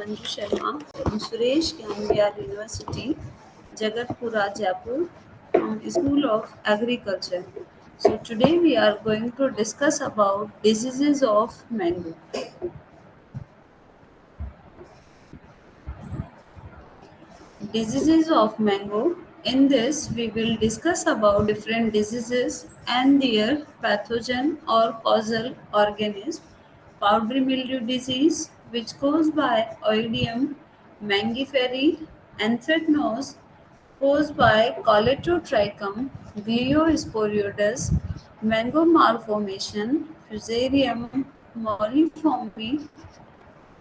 Anju Sharma from Suresh Gambhir University, Jagatpura, Jaipur, from School of Agriculture. So today we are going to discuss about diseases of mango. Diseases of mango. In this, we will discuss about different diseases and their pathogen or causal organism. Powdery mildew disease, which caused by Oidium mangiferi, anthracnose, caused by Coletotrichum gliosporioides, mango malformation, Fusarium molliforme,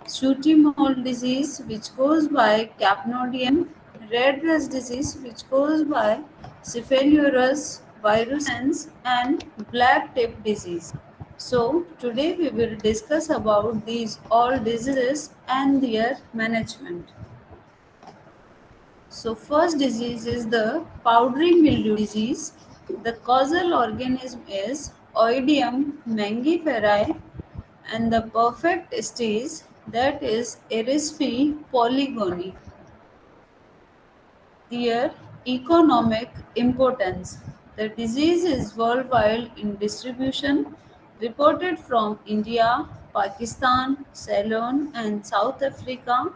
Sooty mold disease, which caused by Capnodium, red rust disease, which caused by Cephalosporus virulence, and black tip disease. So today we will discuss about these all diseases and their management. So first disease is the powdery mildew disease. The causal organism is Oidium mangiferi and the perfect stage, that is Erisiphe polygony. Their economic importance. The disease is worldwide in distribution, reported from India, Pakistan, Ceylon, and South Africa.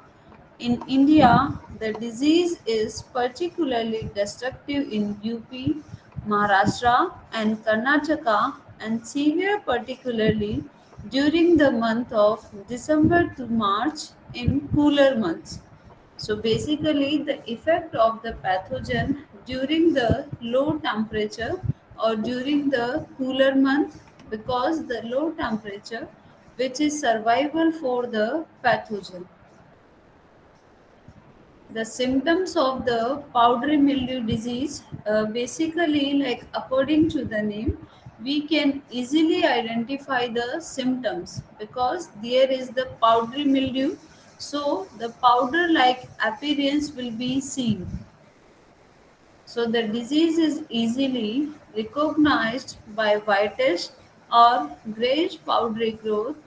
In India, the disease is particularly destructive in UP, Maharashtra, and Karnataka, and severe particularly during the month of December to March in cooler months. So basically, the effect of the pathogen during the low temperature or during the cooler month, because the low temperature, which is survival for the pathogen. The symptoms of the powdery mildew disease, basically, like according to the name, we can easily identify the symptoms because there is the powdery mildew, so the powder like appearance will be seen. So the disease is easily recognized by whitish or grayish powdery growth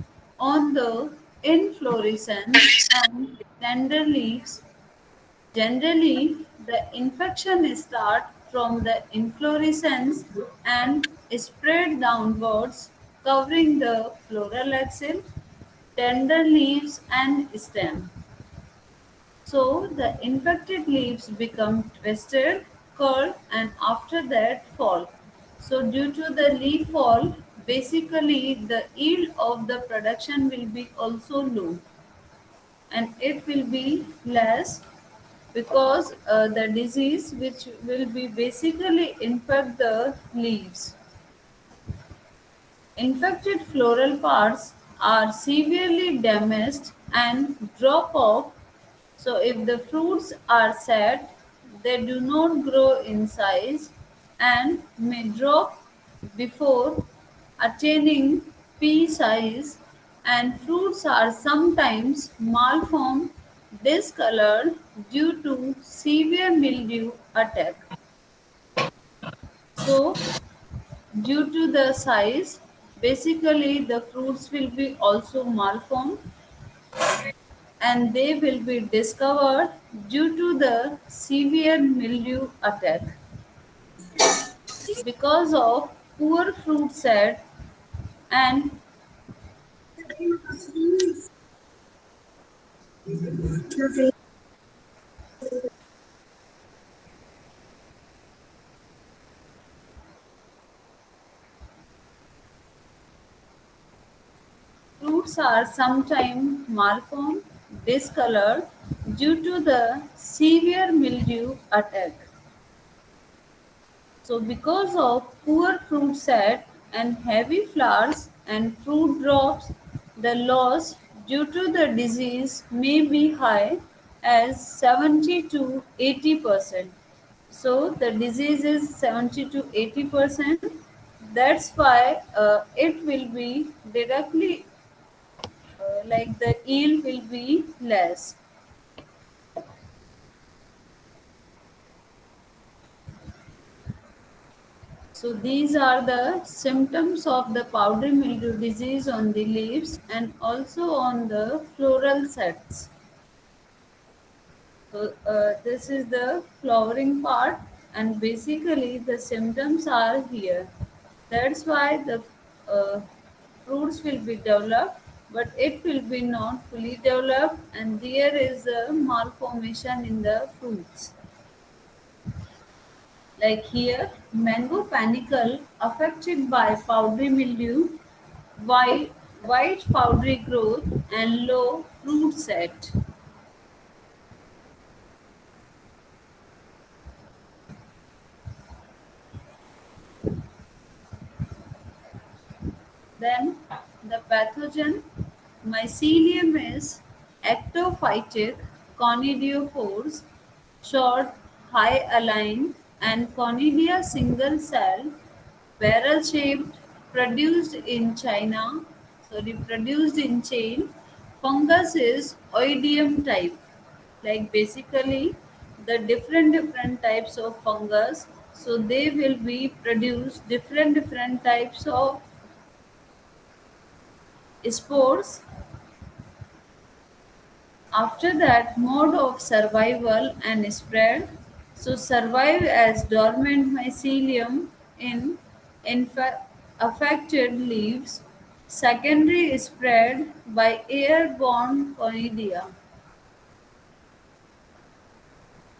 on the inflorescence and tender leaves. Generally, the infection starts from the inflorescence and spread downwards, covering the floral axil, tender leaves, and stem. So the infected leaves become twisted, curled, and after that fall. So due to the leaf fall, basically the yield of the production will be also low and it will be less because the disease which will be basically infect the leaves. Infected floral parts are severely damaged and drop off. So if the fruits are sad, they do not grow in size and may drop before attaining pea size, and fruits are sometimes malformed, discolored due to severe mildew attack. So due to the size, basically the fruits will be also malformed and they will be discovered due to the severe mildew attack. Because of poor fruit set and fruits are sometimes malformed, discolored due to the severe mildew attack. So, because of poor fruit set and heavy flowers and fruit drops, the loss due to the disease may be high as 70 to 80%. So, the disease is 70 to 80%. That's why it will be directly like the yield will be less. So these are the symptoms of the powdery mildew disease on the leaves and also on the floral sets. So this is the flowering part, and basically the symptoms are here. That's why the uh, fruits will be developed, but it will be not fully developed, and there is a malformation in the fruits. Like here, mango panicle affected by powdery mildew, white, white powdery growth, and low fruit set. Then the pathogen Mycelium is ectophytic conidiophores, short, high aligned, and conidia single cell, barrel shaped, produced in China, sorry, produced in chain. Fungus is oidium type. Like basically the different types of fungus, so they will be produced different types of spores. After that, mode of survival and spread. So survive as dormant mycelium in affected leaves. Secondary spread by airborne conidia.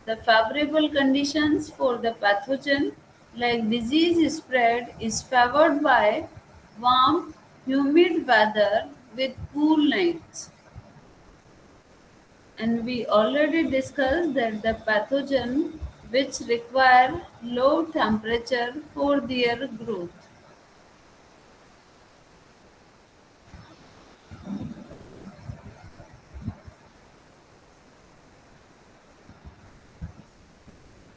The favorable conditions for the pathogen, like disease spread, is favored by warm, humid weather with cool nights. And we already discussed that the pathogen which require low temperature for their growth.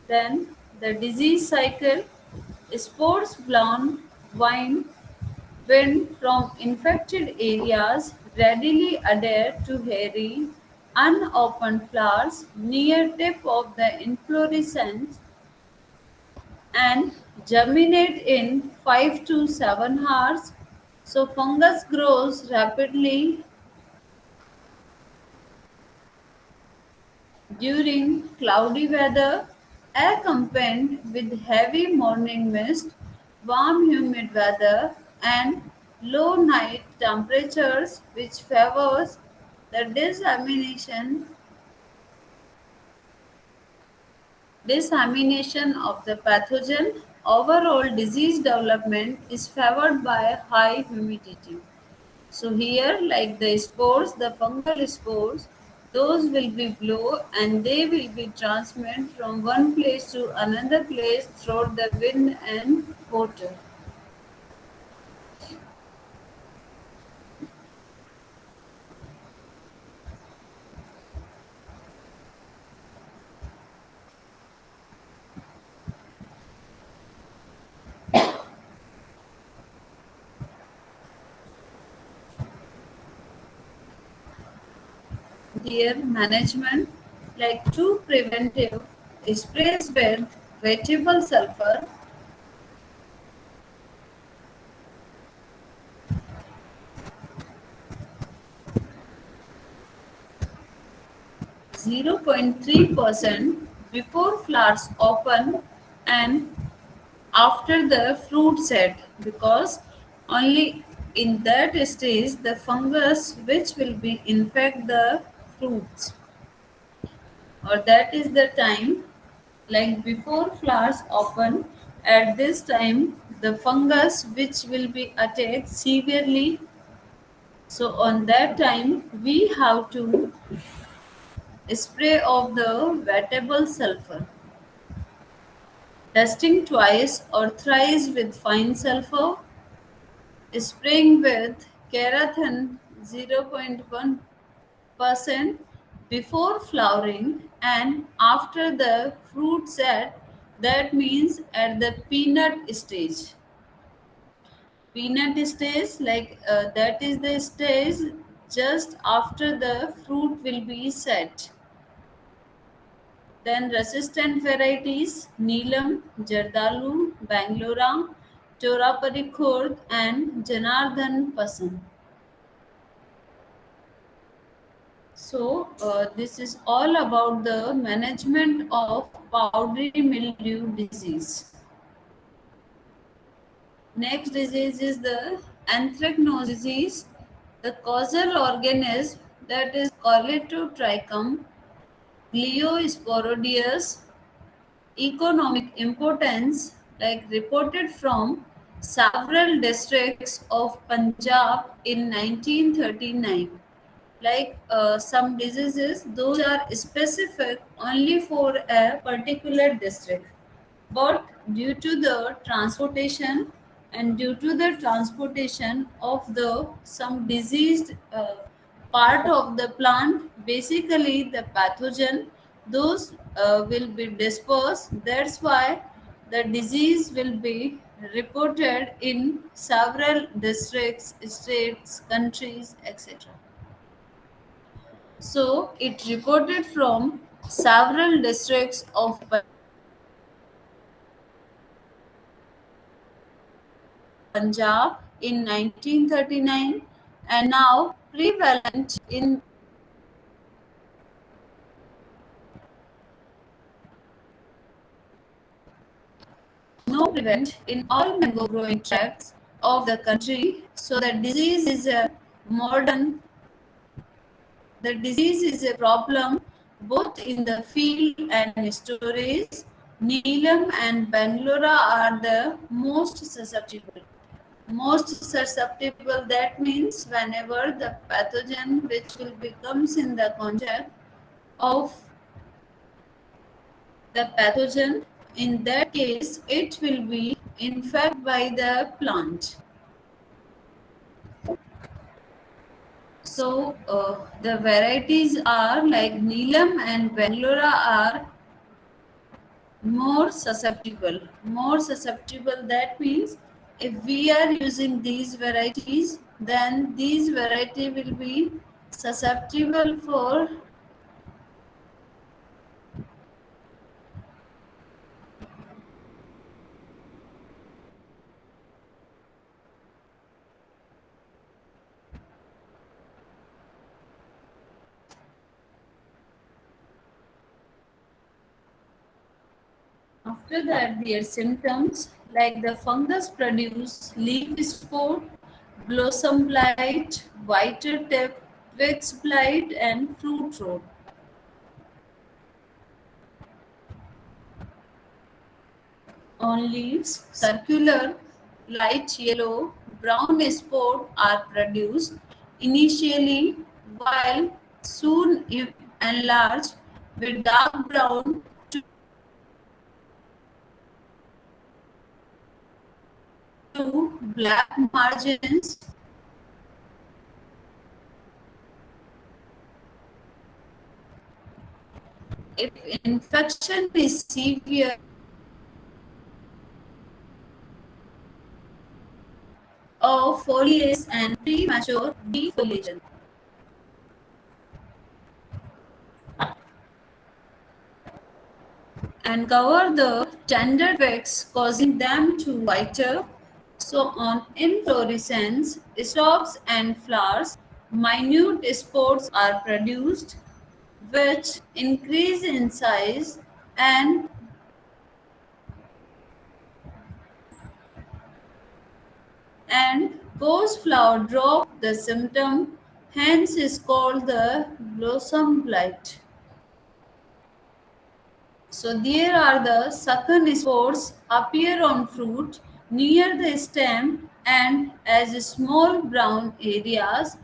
Then the disease cycle, spores blown wine wind from infected areas readily adhere to hairy unopened flowers near tip of the inflorescence and germinate in 5 to 7 hours. So fungus grows rapidly during cloudy weather, accompanied with heavy morning mist, warm humid weather, and low night temperatures, which favors the dissemination of the pathogen. Overall disease development is favored by high humidity. So here, like the spores, the fungal spores, those will be blow and they will be transmitted from one place to another place through the wind and water. Their management, like two preventive sprays with vegetable sulfur 0.3% before flowers open and after the fruit set, because only in that stage the fungus which will be infect the fruits, or that is the time, like before flowers open, at this time the fungus which will be attacked severely. So on that time we have to spray of the vegetable sulfur, dusting twice or thrice with fine sulfur, spraying with Kerathin 0.1% before flowering and after the fruit set, that means at the peanut stage. Peanut stage, like that is the stage just after the fruit will be set. Then resistant varieties Neelam, Jardalu, Bangalore, Chorapari Khurd, and Janardhan Pasan. So, this is all about the management of powdery mildew disease. Next disease is the anthracnose disease. The causal organism, that is Corleotrichum gliosporidius, economic importance, like reported from several districts of Punjab in 1939. Like some diseases, those are specific only for a particular district, but due to the transportation of the some diseased part of the plant, basically the pathogen, those will be dispersed. That's why the disease will be reported in several districts, states, countries, etc. So it reported from several districts of Punjab in 1939, and now prevalent in no prevalent in all mango growing tracts of the country. So modern the disease is a problem both in the field and storage. Neelam and Bangalore are the most susceptible. Most susceptible, that means whenever the pathogen which will becomes in the contact of the pathogen, in that case it will be infected by the plant. So the varieties are like Neelam and Bangalore are more susceptible, that means if we are using these varieties, then these variety will be susceptible for after that their symptoms, like the fungus produce leaf spot, blossom blight, whiter tip, twigs blight, and fruit rot. On leaves, circular, light yellow, brown spores are produced initially, while soon enlarge with dark brown to black margins. If infection is severe or foliage and premature defoliation, and cover the tender twigs, causing them to whiter. So, on inflorescence, stalks and flowers, minute spores are produced, which increase in size and cause flower drop. The symptom hence is called the blossom blight. So there are the sucker spores appear on fruit near the stem and as small brown areas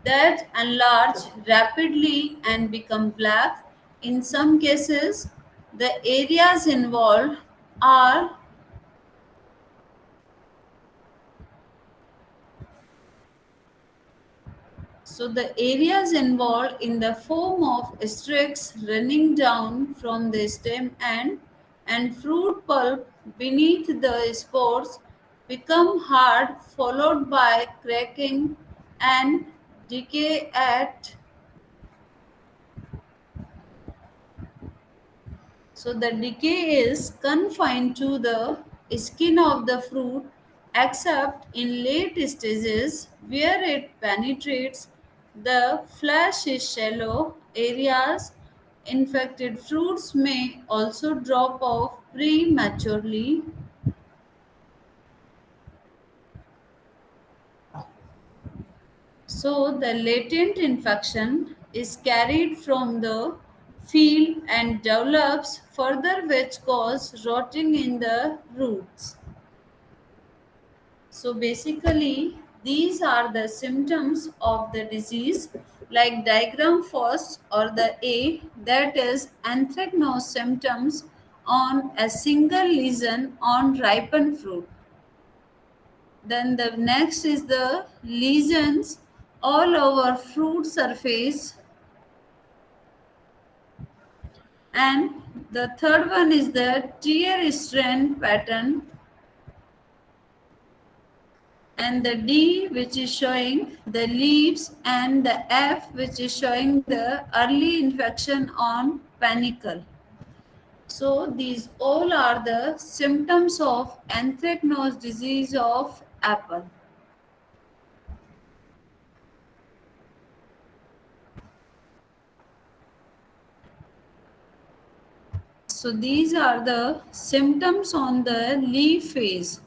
that enlarge rapidly and become black. In some cases, the areas involved are So the areas involved in the form of streaks running down from the stem end and fruit pulp beneath the spores become hard, followed by cracking and decay at So the decay is confined to the skin of the fruit except in late stages where it penetrates The flesh is shallow areas. Infected fruits may also drop off prematurely. So, the latent infection is carried from the field and develops further, which cause rotting in the roots. So, basically, these are the symptoms of the disease, like diagram first or the A, that is anthracnose symptoms on a single lesion on ripened fruit. Then the next is the lesions all over fruit surface, and the third one is the tear strand pattern, and the D which is showing the leaves, and the F which is showing the early infection on panicle. So these all are the symptoms of anthracnose disease of apple. So these are the symptoms on the leaf phase.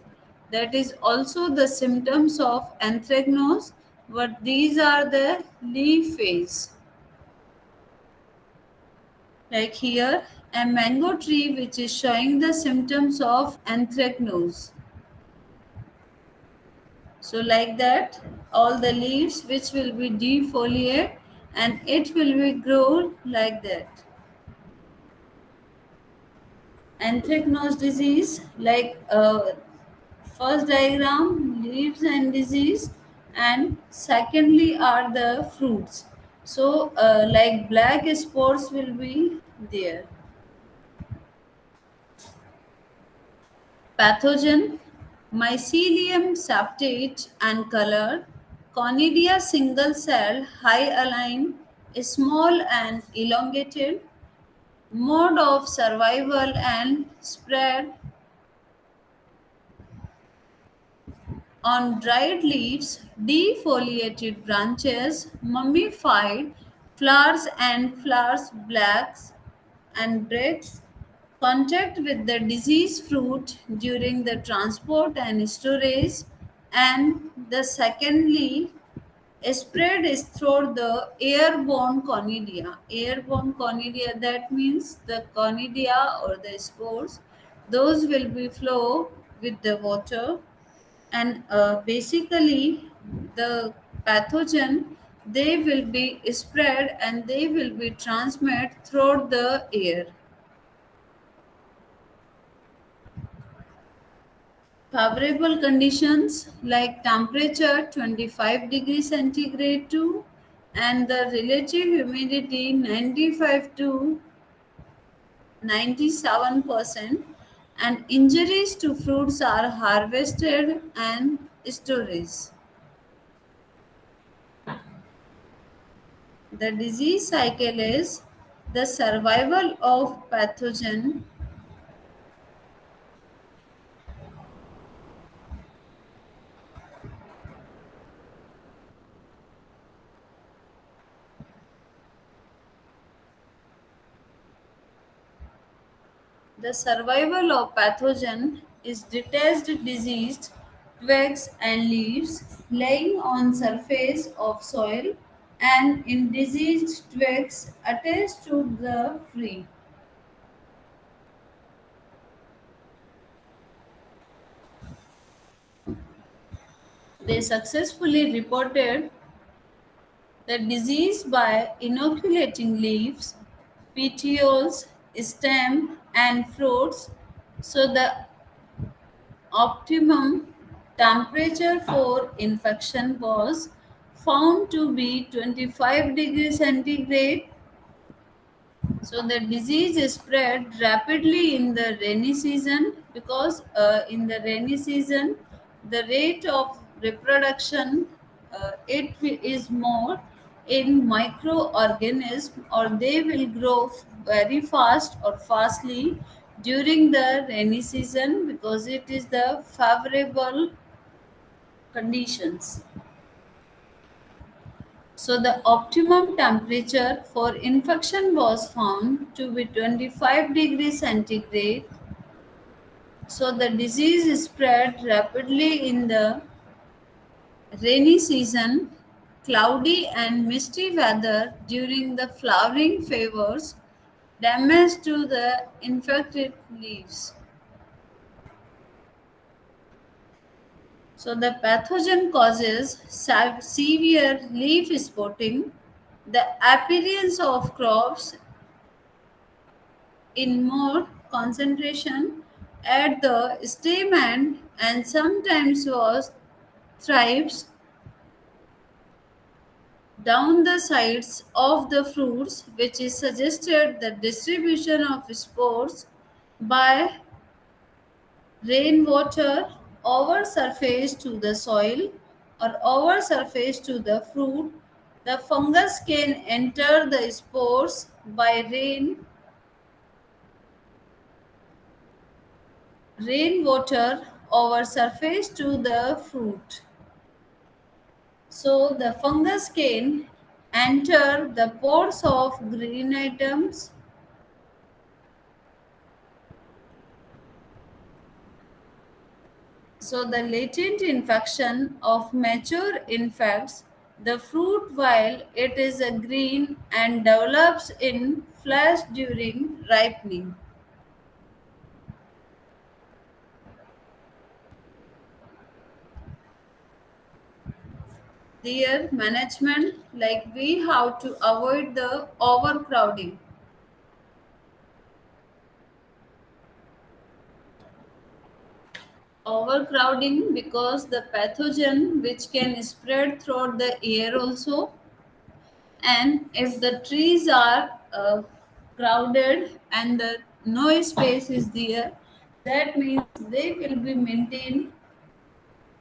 That is also the symptoms of anthracnose, but these are the leaf phase. Like here, a mango tree which is showing the symptoms of anthracnose. So like that, all the leaves which will be defoliate and it will be grown like that. Anthracnose disease, like first diagram leaves and disease, and secondly are the fruits. So like black spores will be there. Pathogen: Mycelium septate and color, Conidia single cell, hyaline, small and elongated, mode of survival and spread on dried leaves, defoliated branches, mummified flowers and flowers blacks and breaks, contact with the diseased fruit during the transport and storage, and the secondly spread is through the airborne conidia. Airborne conidia, that means the conidia or the spores, those will be flow with the water, and basically the pathogen, they will be spread and they will be transmitted through the air. Favorable conditions like temperature 25 degrees centigrade to, and the relative humidity 95 to 97%, and injuries to fruits are harvested and storage. The disease cycle is the survival of pathogen. The survival of pathogen is detached diseased twigs and leaves laying on surface of soil, and in diseased twigs attached to the tree. They successfully reported the disease by inoculating leaves, petioles, stem, and fruits. So the optimum temperature for infection was found to be 25 degrees centigrade. So the disease is spread rapidly in the rainy season, because in the rainy season the rate of reproduction is more in microorganism, or they will grow very fast or fastly during the rainy season, because it is the favorable conditions. So the optimum temperature for infection was found to be 25 degrees centigrade. So the disease spread rapidly in the rainy season, cloudy and misty weather during the flowering favors damage to the infected leaves. So the pathogen causes severe leaf spotting, the appearance of crops in more concentration at the stem end and sometimes was thrives down the sides of the fruits, which is suggested the distribution of spores by rainwater over surface to the soil or over surface to the fruit. The fungus can enter the spores by rainwater over surface to the fruit. So the fungus can enter the pores of green items. So the latent infection of mature infects the fruit while it is a green and develops in flesh during ripening. Their management, like we have to avoid the overcrowding. Overcrowding because the pathogen which can spread throughout the air also, and if the trees are crowded and the no space is there, that means they will be maintained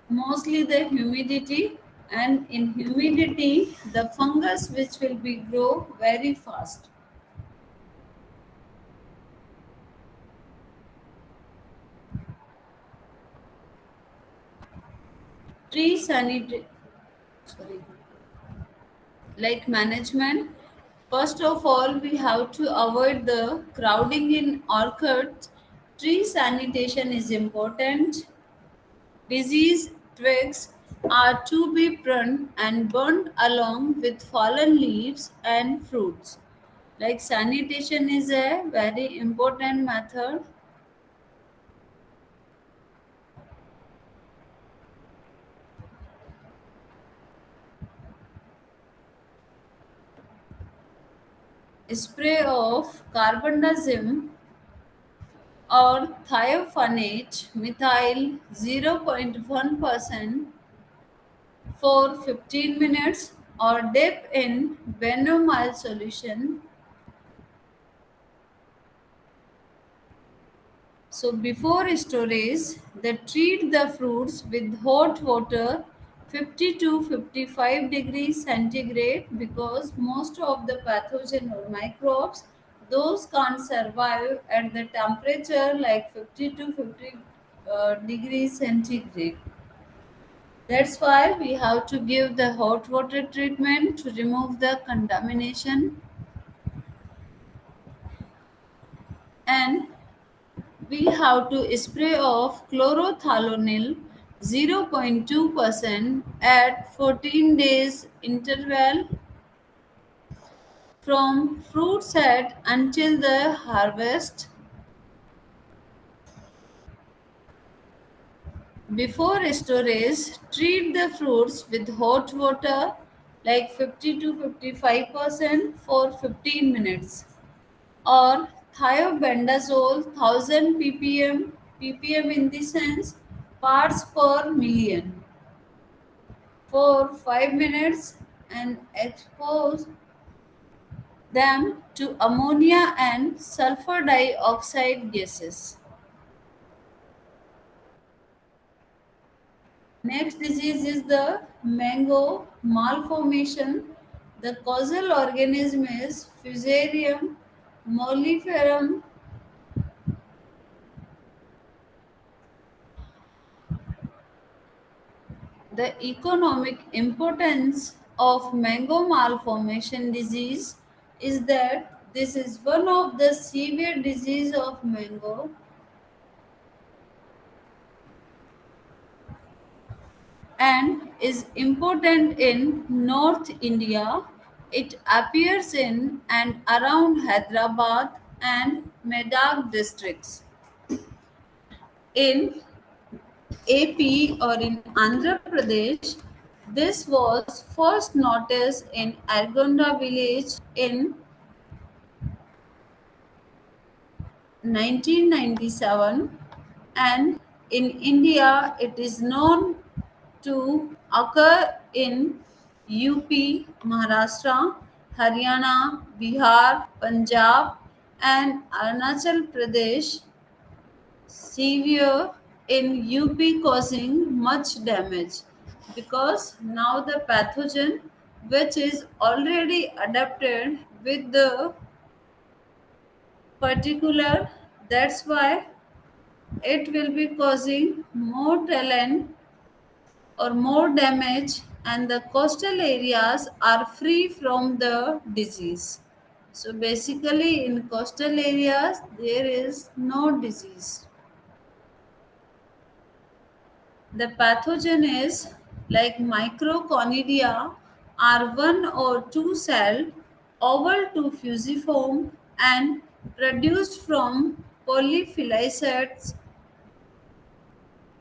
mostly the humidity, and in humidity the fungus which will be grow very fast. Tree sanitary, sorry, like management, first of all we have to avoid the crowding in orchards. Tree sanitation is important. Disease twigs are to be pruned and burned along with fallen leaves and fruits. Like sanitation is a very important method. Spray of carbendazim or thiophanate methyl 0.1% for 15 minutes or dip in benomyl solution. So before storage, they treat the fruits with hot water 50 to 55 degrees centigrade because most of the pathogen or microbes those can't survive at the temperature like 50 to 50 degrees centigrade. That's why we have to give the hot water treatment to remove the contamination, and we have to spray of chlorothalonil 0.2% at 14 days interval from fruit set until the harvest. Before storage, treat the fruits with hot water like 50 to 55% for 15 minutes or thiobendazole 1000 ppm in the sense parts per million for 5 minutes and expose them to ammonia and sulfur dioxide gases. Next disease is the mango malformation. The causal organism is Fusarium molliferum. The economic importance of mango malformation disease is that this is one of the severe disease of mango and is important in North India. It appears in and around Hyderabad and Medak districts. In AP or in Andhra Pradesh, this was first noticed in Argonda village in 1997, and in India it is known to occur in UP, Maharashtra, Haryana, Bihar, Punjab, and Arunachal Pradesh, severe in UP, causing much damage because now the pathogen which is already adapted with the particular, that's why it will be causing more talent or more damage, and the coastal areas are free from the disease. So basically in coastal areas there is no disease. The pathogen is like microconidia are one or two cell oval to fusiform and produced from polyphyllicids.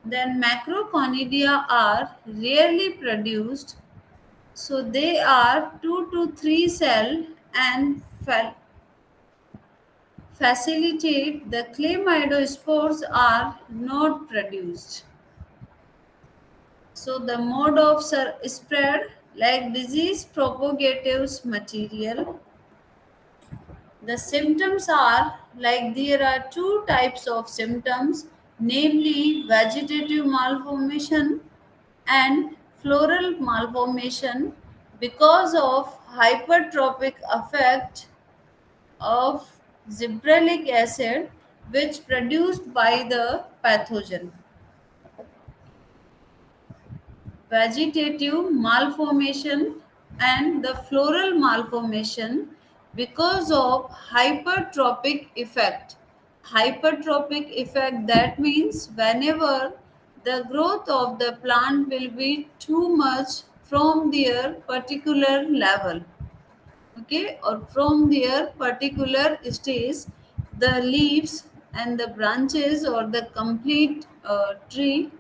Then macroconidia are rarely produced, so they are 2 to 3 cell and facilitate the chlamydospores are not produced. So the mode of spread like disease propagative material. The symptoms are like there are two types of symptoms, namely vegetative malformation and floral malformation because of hypertrophic effect of gibberellic acid which produced by the pathogen. Vegetative malformation and the floral malformation because of hypertrophic effect. Hypertrophic effect, that means whenever the growth of the plant will be too much from their particular level, okay, or from their particular stage, the leaves and the branches or the complete tree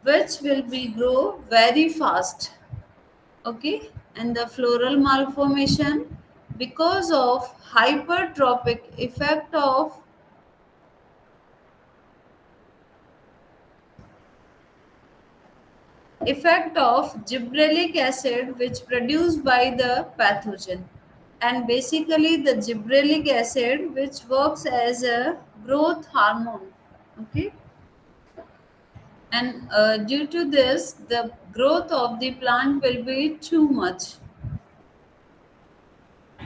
which will be grow very fast, okay, and the floral malformation because of hypertrophic effect of gibberellic acid which produced by the pathogen, and basically the gibberellic acid which works as a growth hormone, okay, and due to this the growth of the plant will be too much.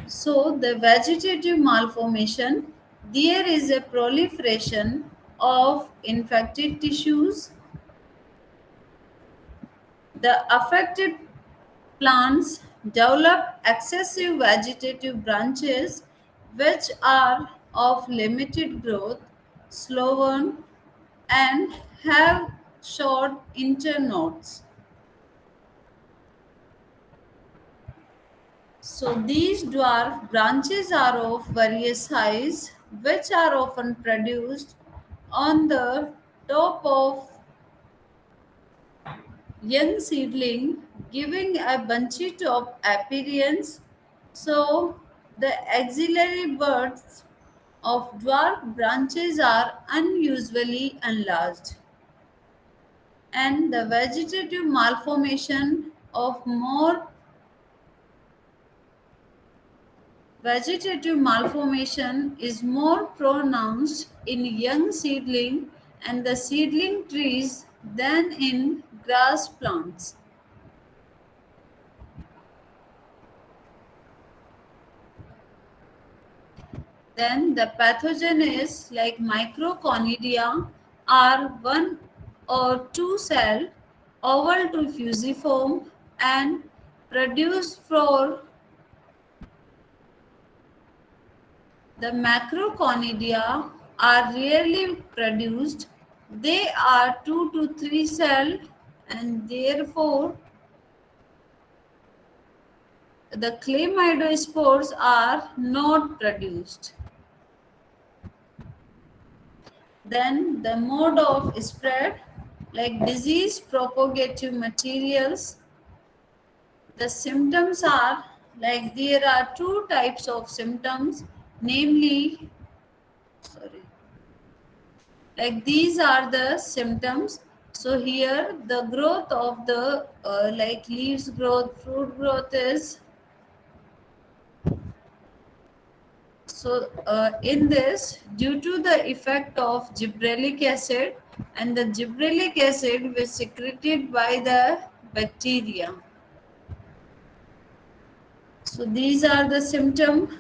So the vegetative malformation, there is a proliferation of infected tissues. The affected plants develop excessive vegetative branches which are of limited growth, slower, and have short internodes. So these dwarf branches are of various size which are often produced on the top of young seedling, giving a bunchy top appearance. So the axillary buds of dwarf branches are unusually enlarged, and the vegetative malformation of more vegetative malformation is more pronounced in young seedling and the seedling trees than in grass plants. Then the pathogen is like microconidia are one or two cell oval to fusiform and produced for the macroconidia are rarely produced. They are 2 to 3 cell and therefore the chlamydospores are not produced. Then the mode of spread, like disease propagative materials, the symptoms are like there are two types of symptoms, namely, sorry, like these are the symptoms. So here the growth of the like leaves growth, fruit growth is. So, in this, due to the effect of gibberellic acid and the gibberellic acid was secreted by the bacteria. So, these are the symptoms.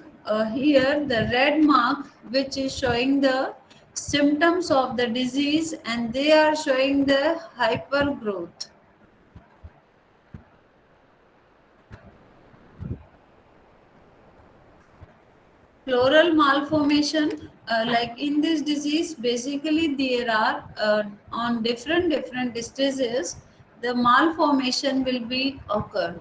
Here, the red mark, which is showing the symptoms of the disease, and they are showing the hypergrowth. Floral malformation, like in this disease, basically there are on different stages the malformation will be occur.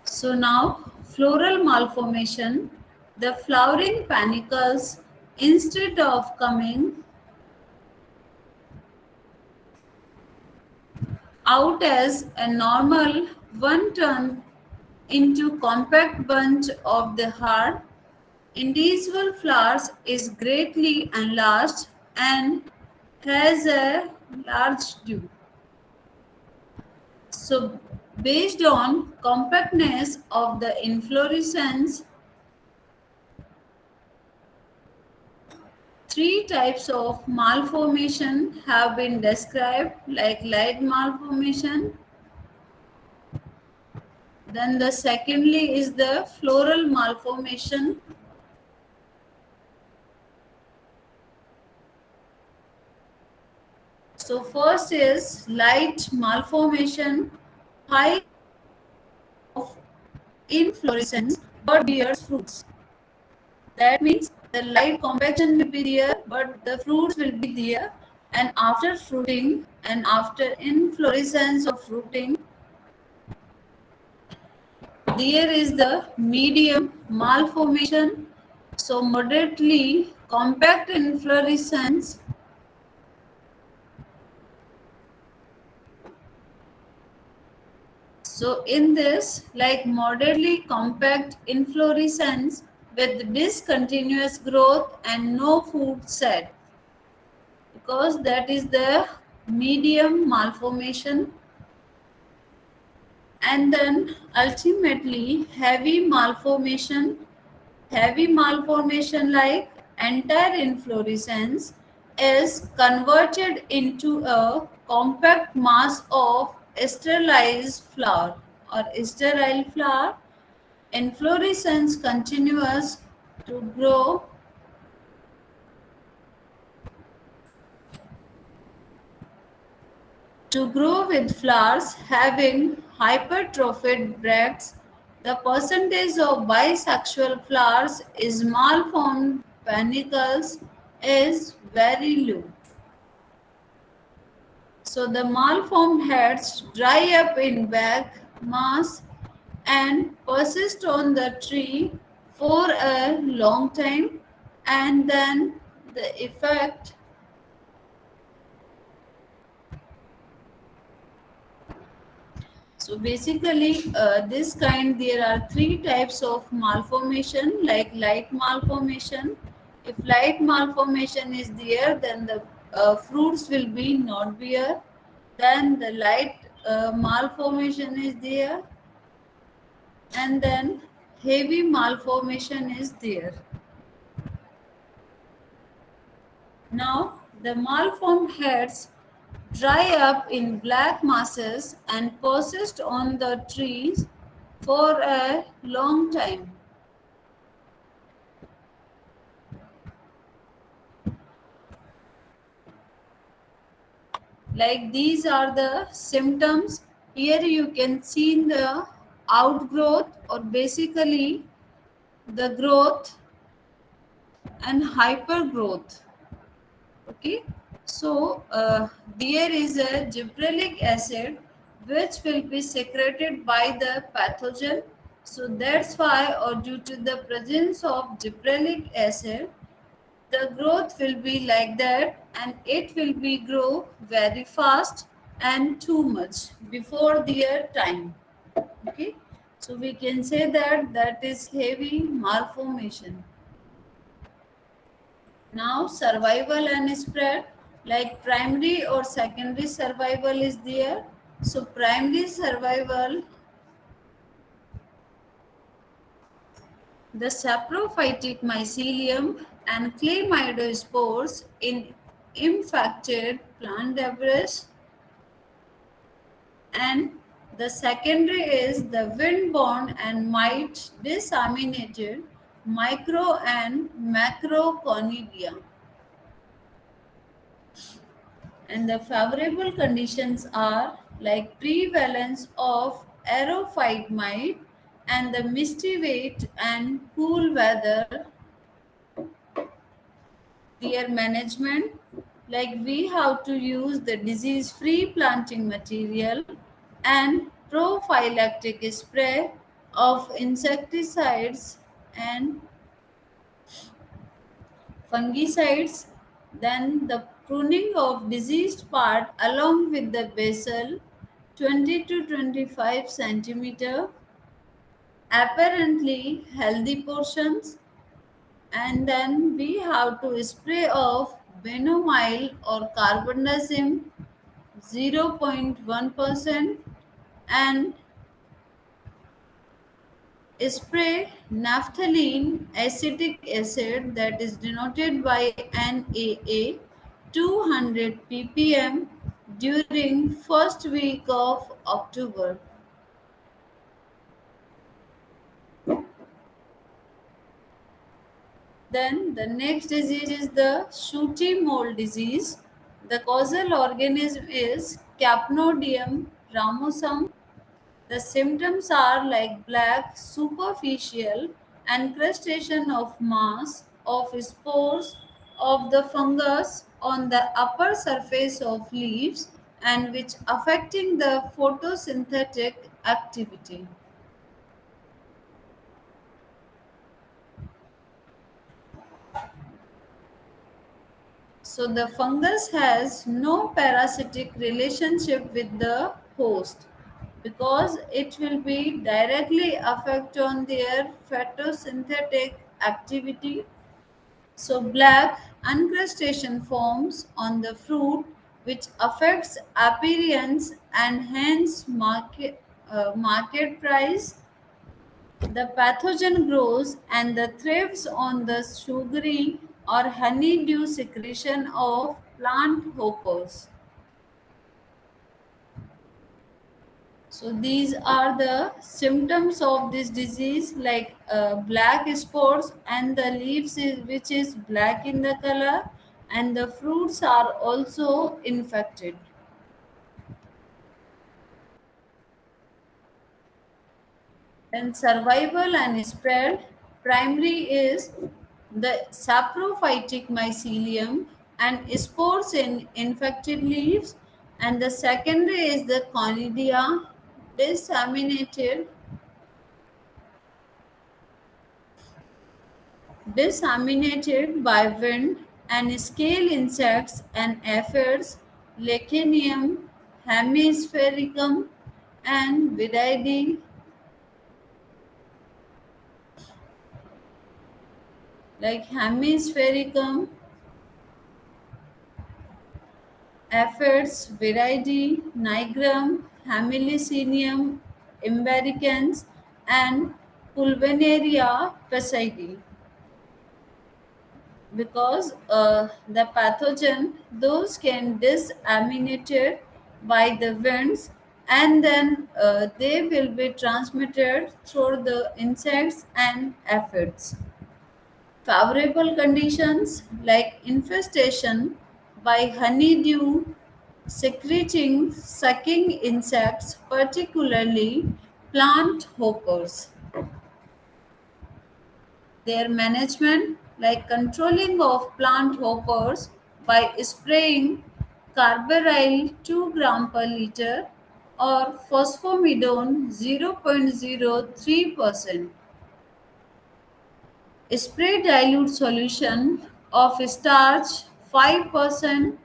So now floral malformation, the flowering panicles instead of coming out as a normal one turn into compact bunch of the hard individual flowers is greatly enlarged and has a large dew. So, based on compactness of the inflorescence, three types of malformation have been described, like light malformation. Then the secondly is the floral malformation. So first is light malformation, high of inflorescence but bears fruits. That means the light compaction will be there, but the fruits will be there. And after fruiting and after inflorescence of fruiting, there is the medium malformation. So moderately compact inflorescence. So in this, like moderately compact inflorescence with discontinuous growth and no food set, because that is the medium malformation. And then ultimately heavy malformation like entire inflorescence is converted into a compact mass of sterilized flower or sterile flower. Inflorescence continues to grow with flowers having hypertrophied bracts. The percentage of bisexual flowers is malformed panicles is very low. So the malformed heads dry up in back mass and persist on the tree for a long time, and then the effect. So basically, this kind there are three types of malformation, like light malformation. If light malformation is there, then the fruits will be not there. Then the light malformation is there, and then heavy malformation is there. Now the malformed heads dry up in black masses and persist on the trees for a long time. Like these are the symptoms. Here you can see the outgrowth or basically the growth and hypergrowth. Okay, so there is a gibberellic acid which will be secreted by the pathogen. So that's why, or due to the presence of gibberellic acid, the growth will be like that, and it will be grow very fast and too much before their time. Okay, so we can say that that is heavy malformation. Now survival and spread, like primary or secondary survival is there. So primary survival, the saprophytic mycelium and chlamydospores in infected plant debris, and the secondary is the windborne and mite disseminated micro and macroconidia. And the favorable conditions are like prevalence of aerophyte mite and the misty weight and cool weather. Their management, like we have to use the disease free planting material and prophylactic spray of insecticides and fungicides, then the pruning of diseased part along with the basal 20 to 25 centimeter apparently healthy portions, and then we have to spray of benomyl or carbendazim 0.1% and spray naphthalene acetic acid, that is denoted by NaA, 200 ppm during first week of October. Then the next disease is the sooty mold disease. The causal organism is Capnodium ramosum. The symptoms are like black, superficial encrustation of mass of spores of the fungus on the upper surface of leaves and which affecting the photosynthetic activity. So the fungus has no parasitic relationship with the host because it will be directly affect on their photosynthetic activity. So black uncrustation forms on the fruit which affects appearance and hence market price. The pathogen grows and the thrives on the sugary or honeydew secretion of plant hoppers. So these are the symptoms of this disease, like black spores and the leaves which is black in the color, and the fruits are also infected. Then survival and spread. Primary is the saprophytic mycelium and spores in infected leaves, and the secondary is the conidia disseminated by wind and scale insects and aphids, Lecanium hemisphericum and Viridae, like Hemisphericum, aphids, Viridae, Nigrum, Hemilicinium imbericans, and Pulvenaria pesidae. Because the pathogen those can disseminated by the winds, and then they will be transmitted through the insects and aphids. Favorable conditions like infestation by honeydew secreting sucking insects, particularly plant hoppers. Their management, like controlling of plant hoppers by spraying carbaryl 2 gram per liter or phosphomidone 0.03%. Spray dilute solution of starch 5%.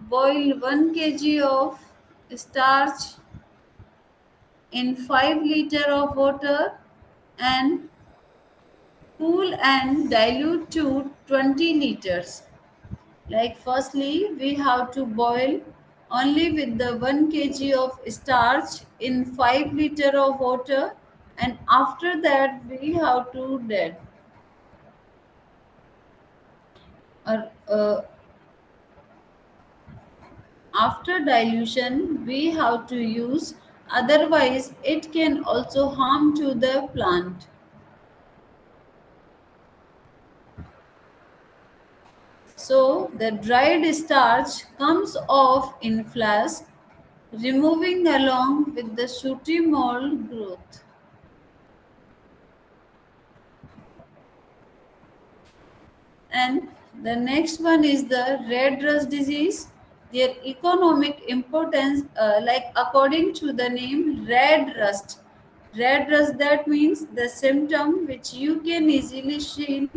Boil 1 kg of starch in 5 liter of water and cool and dilute to 20 liters. Like firstly, we have to boil only with the 1 kg of starch in 5 liter of water, and after that we have to dead or after dilution we have to use, otherwise it can also harm to the plant. So the dried starch comes off in flask, removing along with the shooty mold growth. And the next one is the red rust disease. Their economic importance, like according to the name, red rust. Red rust, that means the symptom which you can easily see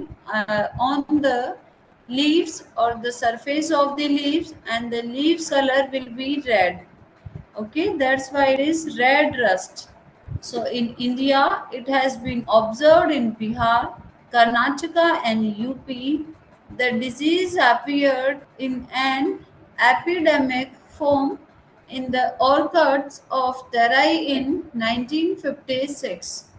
on the leaves or the surface of the leaves, and the leaves color will be red. Okay, that's why it is red rust. So in India, it has been observed in Bihar, Karnataka, and UP. The disease appeared in an epidemic form in the orchards of Terai in 1956.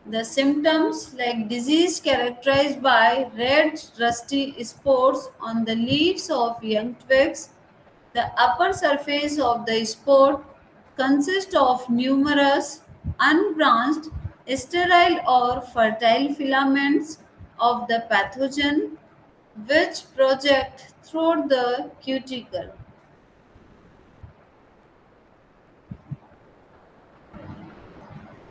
The symptoms, like disease characterized by red rusty spots on the leaves of young twigs. The upper surface of the spore consists of numerous unbranched, sterile or fertile filaments of the pathogen which project through the cuticle.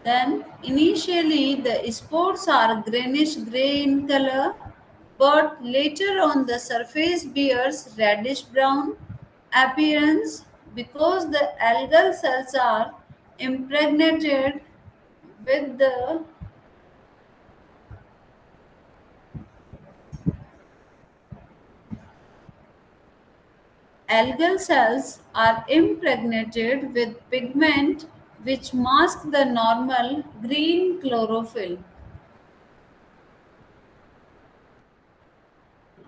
Then, initially, the spores are greenish gray in color, but later on the surface bears reddish brown appearance because the algal cells are impregnated with the algal cells are impregnated with pigment which mask the normal green chlorophyll.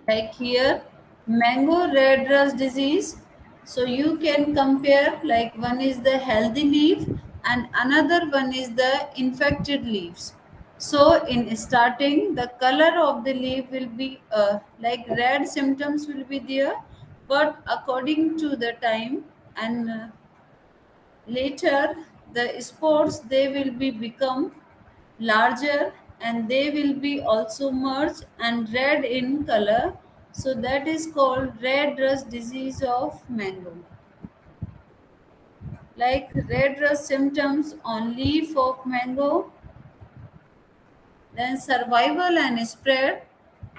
Like here, mango red rust disease. So you can compare, like one is the healthy leaf and another one is the infected leaves. So in starting, the color of the leaf will be like red symptoms will be there, but according to the time and later the spores, they will be become larger and they will be also merged and red in color. So that is called red rust disease of mango. Like red rust symptoms on leaf of mango, then survival and spread,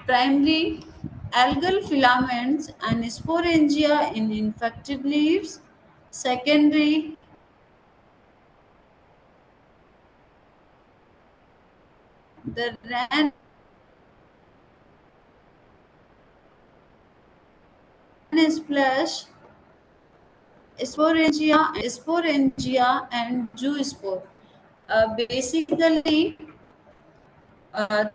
primarily algal filaments and sporangia in infected leaves. Secondary, the ran splash, sporangia and zoospore. Basically, uh,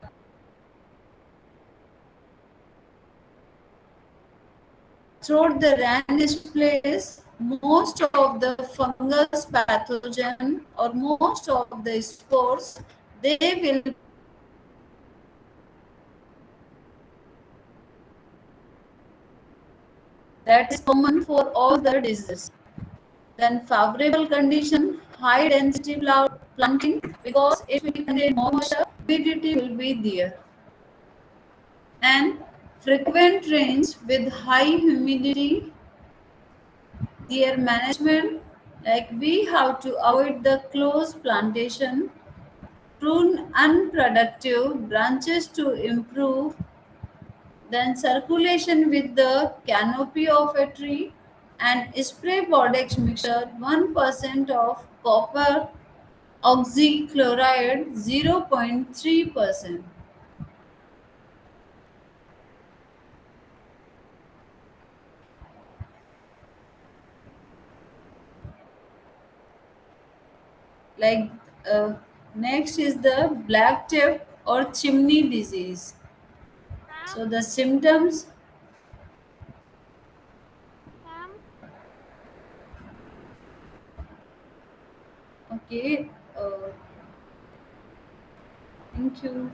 throughout the RANS place, most of the fungus pathogen or most of the spores, they will, that is common for all the diseases. Then favorable condition, high density planting because it will contain more moisture, humidity will be there. And frequent rains with high humidity, their management, like we have to avoid the close plantation, prune unproductive branches to improve then circulation with the canopy of a tree and spray Bodex mixture 1% of copper oxychloride 0.3%. Like uh, next is the black tip or chimney disease. Sam, So the symptoms, Sam, okay, thank you.